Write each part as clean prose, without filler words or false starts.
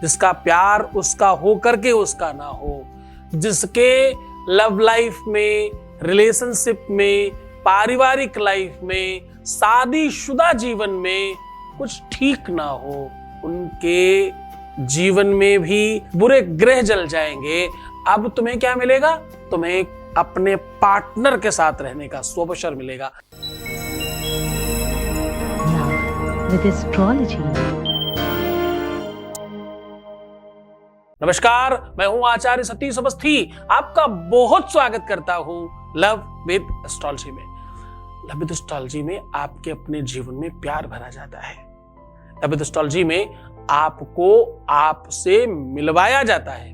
जिसका प्यार उसका हो करके उसका ना हो, जिसके लव लाइफ में, रिलेशनशिप में, पारिवारिक लाइफ में, शादीशुदा जीवन में कुछ ठीक ना हो, उनके जीवन में भी बुरे ग्रह जल जाएंगे। अब तुम्हें क्या मिलेगा? तुम्हें अपने पार्टनर के साथ रहने का शुभ मिलेगा। With astrology. नमस्कार, मैं हूं आचार्य सतीश अवस्थी। आपका बहुत स्वागत करता हूं लव विद एस्ट्रोलॉजी में। लव विद एस्ट्रोलॉजी में आपके अपने जीवन में प्यार भरा जाता है। लव विद एस्ट्रोलॉजी में आपको आपसे मिलवाया जाता है।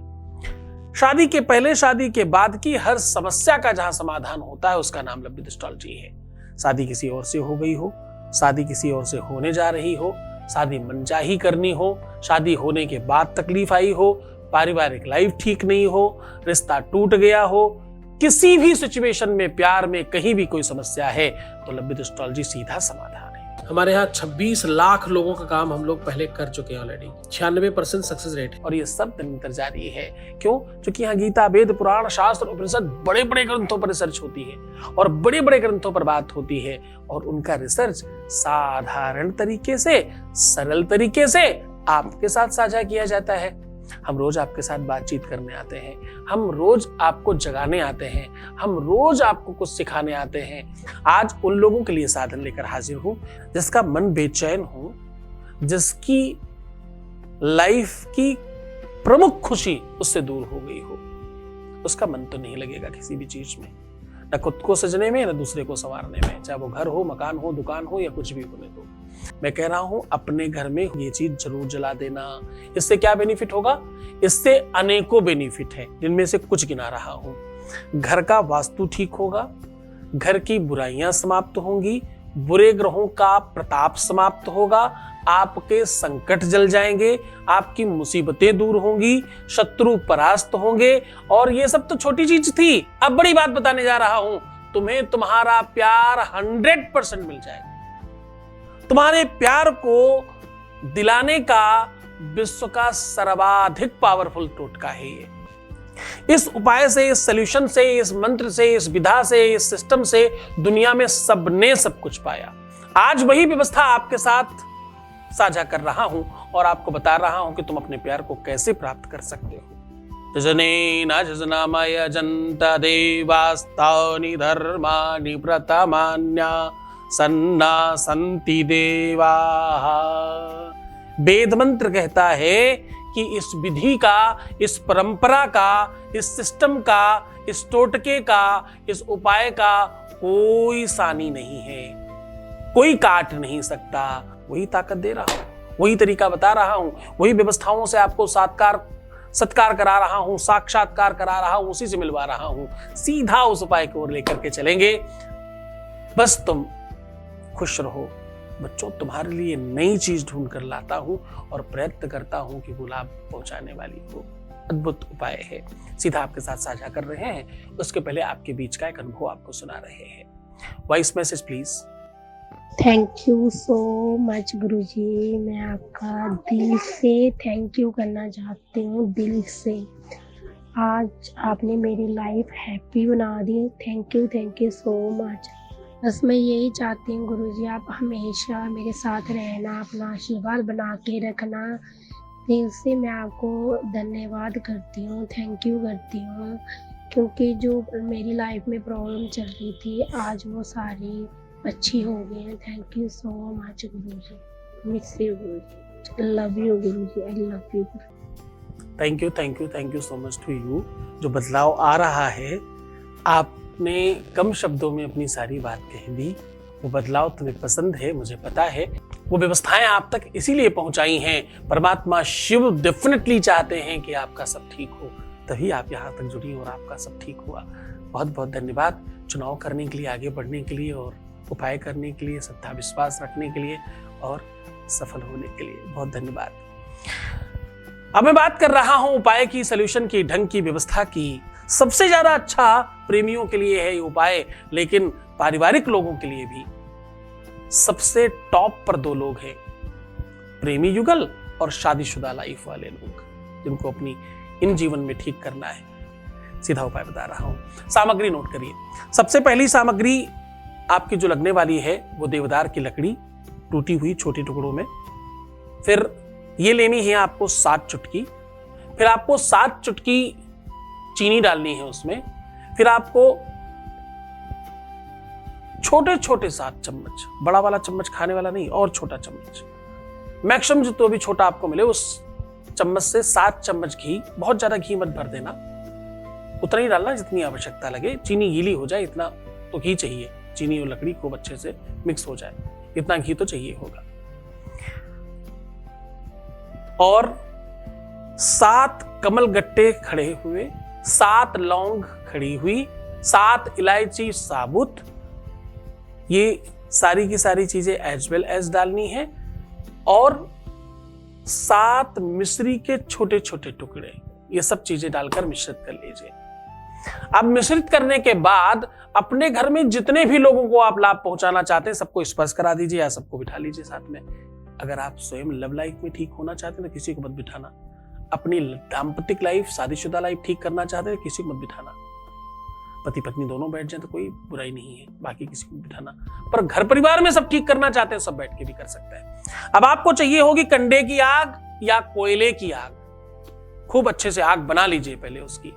शादी के पहले, शादी के बाद की हर समस्या का जहां समाधान होता है उसका नाम लव विद एस्ट्रोलॉजी है। शादी किसी और से हो गई हो, शादी किसी और से होने जा रही हो, शादी मनचाही करनी हो, शादी होने के बाद तकलीफ आई हो, पारिवारिक लाइफ ठीक नहीं हो, रिश्ता टूट गया हो, किसी भी सिचुएशन में, प्यार में कहीं भी कोई समस्या है तो लव विद एस्ट्रोलॉजी सीधा समाधान है। हमारे यहाँ 26 लाख लोगों का काम हम लोग पहले कर चुके हैं ऑलरेडी। 96% सक्सेस रेट है और ये सब निरंतर जारी है। क्यों? क्योंकि यहाँ गीता, वेद, पुराण, शास्त्र, उपनिषद, बड़े बड़े ग्रंथों पर रिसर्च होती है और बड़े बड़े ग्रंथों पर बात होती है और उनका रिसर्च साधारण तरीके से, सरल तरीके से आपके साथ साझा किया जाता है। हम रोज आपके साथ बातचीत करने आते हैं, हम रोज आपको जगाने आते हैं, हम रोज आपको कुछ सिखाने आते हैं। आज उन लोगों के लिए साधन लेकर हाजिर हूं जिसका मन बेचैन हो, जिसकी लाइफ की प्रमुख खुशी उससे दूर हो गई हो। उसका मन तो नहीं लगेगा किसी भी चीज में, न खुद को सजने में, न दूसरे को संवारने में, चाहे वो घर हो, मकान हो, दुकान हो या कुछ भी होने दो। मैं कह रहा हूं अपने घर में ये चीज जरूर जला देना। इससे क्या बेनिफिट होगा? इससे अनेकों बेनिफिट है, जिनमें से कुछ गिना रहा हूं। घर का वास्तु ठीक होगा, घर की बुराइयां समाप्त होंगी, बुरे ग्रहों का प्रताप समाप्त होगा, आपके संकट जल जाएंगे, आपकी मुसीबतें दूर होंगी, शत्रु परास्त होंगे। और ये सब तो छोटी चीज थी, अब बड़ी बात बताने जा रहा हूं। तुम्हें तुम्हारा प्यार 100% मिल जाएगा। तुम्हारे प्यार को दिलाने का विश्व का सर्वाधिक पावरफुल टोटका है ये। इस उपाय से, इस सॉल्यूशन से, इस मंत्र से, इस विधा से, इस सिस्टम से दुनिया में सबने सब कुछ पाया। आज वही व्यवस्था आपके साथ साझा कर रहा हूं और आपको बता रहा हूं कि तुम अपने प्यार को कैसे प्राप्त कर सकते हो। जनेना जनामय जंता देवास्तानि धर्माणि प्रतमान्या सन्ना संति देवा। वेद मंत्र कहता है कि इस विधि का, इस परंपरा का, इस सिस्टम का, इस टोटके का, इस उपाय का कोई सानी नहीं है, कोई काट नहीं सकता। वही ताकत दे रहा हूं, वही तरीका बता रहा हूं, वही व्यवस्थाओं से आपको सत्कार करा रहा हूं, साक्षात्कार करा रहा हूं, उसी से मिलवा रहा हूं। सीधा उस उपाय की ओर लेकर के चलेंगे। बस तुम खुश रहो। बच्चों, तुम्हारे लिए नई चीज ढूंढ कर लाता हूं और प्रयत्न करता हूं कि वो लाभ पहुंचाने वाली हो। अद्भुत उपाय है, सीधा आपके साथ साझा कर रहे हैं। उसके पहले आपके बीच का एक अनुभव आपको सुना रहे हैं। Voice message please. Thank you so much गुरुजी। मैं आपका दिल से थैंक यू करना चाहती हूँ, दिल से। आज आपने मेरी लाइफ हैप्पी बना दी। Thank you so much. बस मैं यही चाहती हूँ गुरुजी, आप हमेशा मेरे साथ रहना, अपना आशीर्वाद बना के रखना। दिल से मैं आपको धन्यवाद करती हूँ, थैंक यू करती हूँ, क्योंकि जो मेरी लाइफ में प्रॉब्लम चल रही थी आज वो सारी अच्छी हो गई है। Thank you so much Guruji. Miss you Guruji, love you Guruji, I love you. Thank you so much to you. जो बदलाव आ रहा है, आपने कम शब्दों में अपनी सारी बात कह दी। वो बदलाव तुम्हें पसंद है, मुझे पता है। वो व्यवस्थाएं आप तक इसीलिए पहुंचाई हैं। परमात्मा शिव डेफिनेटली चाहते हैं कि आपका सब ठीक हो, तभी आप यहाँ तक जुड़ी और आपका सब ठीक हुआ। बहुत बहुत धन्यवाद चुनाव करने के लिए, आगे बढ़ने के लिए और उपाय करने के लिए, श्रद्धा विश्वास रखने के लिए और सफल होने के लिए। बहुत धन्यवाद। अब मैं बात कर रहा हूं उपाय की, सॉल्यूशन की, ढंग की, व्यवस्था की। सबसे ज्यादा अच्छा प्रेमियों के लिए है ये उपाय, लेकिन पारिवारिक लोगों के लिए भी सबसे टॉप पर दो लोग हैं, प्रेमी युगल और शादीशुदा लाइफ वाले लोग जिनको अपनी इन जीवन में ठीक करना है, सीधा उपाय बता रहा हूं। सामग्री नोट करिए। सबसे पहली सामग्री आपकी जो लगने वाली है वो देवदार की लकड़ी टूटी हुई छोटे टुकड़ों में। फिर ये लेनी है आपको 7 चुटकी। फिर आपको 7 चुटकी चीनी डालनी है उसमें। फिर आपको छोटे छोटे 7 चम्मच, बड़ा वाला चम्मच खाने वाला नहीं, और छोटा चम्मच, मैक्सिमम जो तो भी छोटा आपको मिले उस चम्मच से 7 चम्मच घी। बहुत ज्यादा घी मत भर देना, उतना ही डालना जितनी आवश्यकता लगे। चीनी गीली हो जाए इतना तो घी चाहिए, चीनी और लकड़ी को अच्छे से मिक्स हो जाए इतना घी तो चाहिए होगा। और 7 कमल गट्टे खड़े हुए, 7 लौंग खड़ी हुई, 7 इलायची साबुत, ये सारी की सारी चीजें एज वेल एज डालनी है। और 7 मिश्री के छोटे छोटे टुकड़े, ये सब चीजें डालकर मिश्रित कर लीजिए। अब मिश्रित करने के बाद अपने घर में जितने भी लोगों को आप लाभ पहुंचाना चाहते हैं सबको स्पर्श करा दीजिए या सबको बिठा लीजिए साथ में। अगर आप स्वयं लव लाइफ में ठीक होना चाहते हैं तो किसी को मत बिठाना। अपनी दाम्पतिक लाइफ, शादीशुदा लाइफ ठीक करना चाहते हैं किसी को मत बिठाना। पति पत्नी दोनों बैठ जाए तो कोई बुराई नहीं है, बाकी किसी को बिठाना। पर घर परिवार में सब ठीक करना चाहते हैं सब बैठ के भी कर सकते हैं। अब आपको चाहिए होगी कंडे की आग या कोयले की आग। खूब अच्छे से आग बना लीजिए पहले उसकी।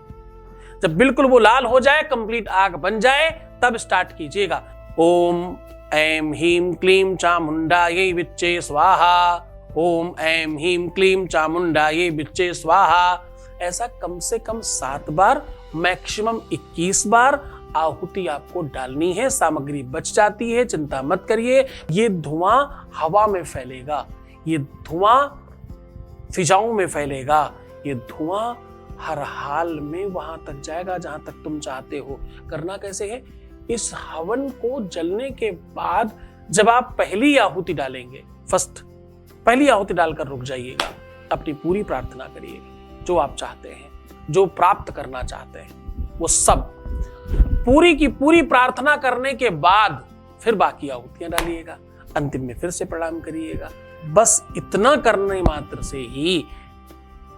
जब बिल्कुल वो लाल हो जाए, कंप्लीट आग बन जाए, तब स्टार्ट कीजिएगा। ओम ऐं ह्रीं क्लीं चामुंडायै विच्चे स्वाहा, ओम ऐं ह्रीं क्लीं चामुंडायै विच्चे स्वाहा। ऐसा कम से कम 7 बार, मैक्सिमम 21 बार आहुति आपको डालनी है। सामग्री बच जाती है, चिंता मत करिए। ये धुआं हवा में फैलेगा, ये धुआं फिजाओं में फैलेगा, ये धुआं हर हाल में वहां तक जाएगा जहां तक तुम चाहते हो। करना कैसे है? इस हवन को जलने के बाद जब आप पहली आहुति डालेंगे, फर्स्ट पहली आहुति डालकर रुक जाइएगा, अपनी पूरी प्रार्थना करिएगा। जो आप चाहते हैं, जो प्राप्त करना चाहते हैं, वो सब पूरी की पूरी प्रार्थना करने के बाद फिर बाकी आहुतियां डालिएगा। अंतिम में फिर से प्रणाम करिएगा। बस इतना करने मात्र से ही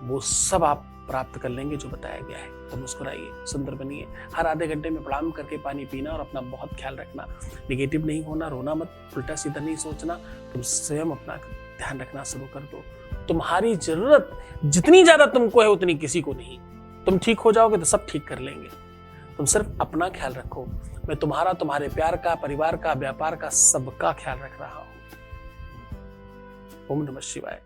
वो सब आप प्राप्त कर लेंगे जो बताया गया है। तो मुस्कुराइए, सुंदर बनिए। हर आधे घंटे में प्रणाम करके पानी पीना और अपना बहुत ख्याल रखना। निगेटिव नहीं होना, रोना मत, उल्टा सीधा नहीं सोचना। तुम स्वयं अपना ध्यान रखना शुरू कर दो। तुम्हारी जरूरत जितनी ज्यादा तुमको है उतनी किसी को नहीं। तुम ठीक हो जाओगे तो सब ठीक कर लेंगे। तुम सिर्फ अपना ख्याल रखो। मैं तुम्हारा, तुम्हारे प्यार का, परिवार का, व्यापार का, सबका ख्याल रख रहा हूं। ओम नमः शिवाय।